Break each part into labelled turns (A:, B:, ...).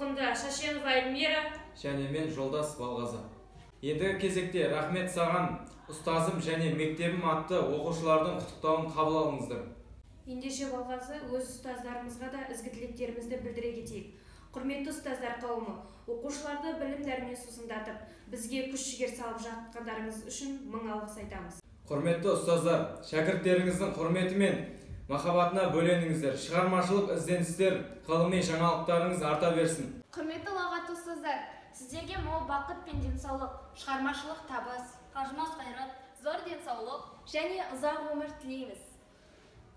A: Толқында Шашенова Эльмира
B: және мен Жолдас Балғазы. Ендігі кезекте рахмет саған, ұстазым және мектебім атты оқушылардың құттықтауын қабыл алыңыздар.
A: Ендеше Балғазы, өз ұстаздарымызға да ізгі тілектерімізді білдіре кетейік. Құрметті ұстаздар қауымы, оқушыларды білім дәрмен сусындатып, бізге күш-жігер салып жатқандарыңыз үшін мың алғыс айтамыз.
B: Құрметті ұстаздар, шәкірттеріңіздің құрметі мен махаббатына бөленіңіздер. Шығармашылық ізденістер, ғылыми жаңалықтарыңыз арта берсін.
C: Құрметті ұлағатты ұстаздар, сіздерге мол бақыт пен денсаулық, шығармашылық табыс, қажымас қайрат, зор денсаулық және ұзақ өмір тілейміз.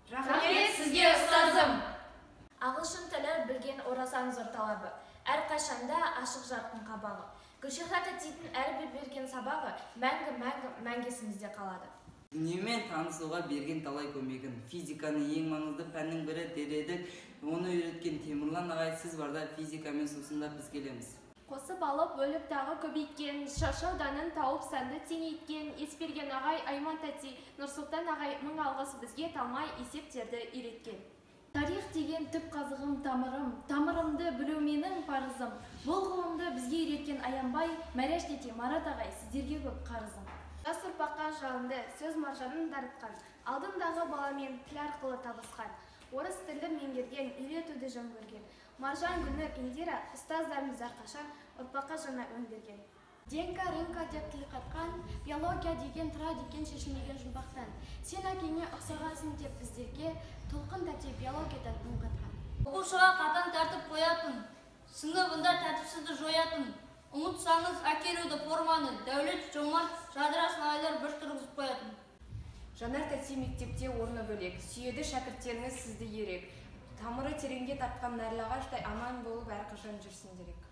A: Рахмет сізге, ұстазым!
C: Ағылшын тілі білген орасан зор талабы, әрқашанда ашық жарқын қабағы. Гүлшехрат дейтін әрбір берген сабағы мәңгі есімізде қалады.
D: Дүниемен танысуға берген талай көмегін, физиканы ең маңызды пәннің бірі дер едік. Оны үйреткен Темірлан ағай, сіз барда физикамен сусында біз келеміз.
C: Қосып алып, бөліп тағы көбейткен, шашауданын тауып сәнді теңейткен, Есперген ағай, Айман тәти, Нұрсұлтан ағай мың алғыс бізге талмай есептерді үйреткен. Тарих деген түп қазығым тамырым, тамырымды білу менің парызым. Бұл ғылымды бізге үйреткен Аянбай, Мәрәш тете, Марат ағай, сіздерге көп қарызым. Жас ұрпаққа жалынды, сөз маржанын дарытқан, алдындағы баламен тіл арқылы табысқан, орыс тілі меңгерген, үйретуді жөн көрген. Маржан, Гүлнұр, Индира, ұстаздарымыз әрқашан ұрпаққа жаңа өндірген. Денка, рынка деп тіл қатқан, биология деген тұра деген шешілмеген жұмбақтан. Сен әкеңе ұқсағансың деп біздерге, Толқын тәте биологиядан үн қатқан.
E: Оқушыға қатаң тәртіп қоятын, сыныбында тәртіпсізді жоятын. Ұмытсаңыз әкелуді форманы, дәулет жомарт жадырасын айлар бір тұрғызып қоятын.
A: Жанар тәте мектепте орны бөлек, сүйеді шәкірттеріңіз сізді ерек. Тамыры тереңге тартқан нәрлі ағаштай аман болып әрқашан жүрсін дерек.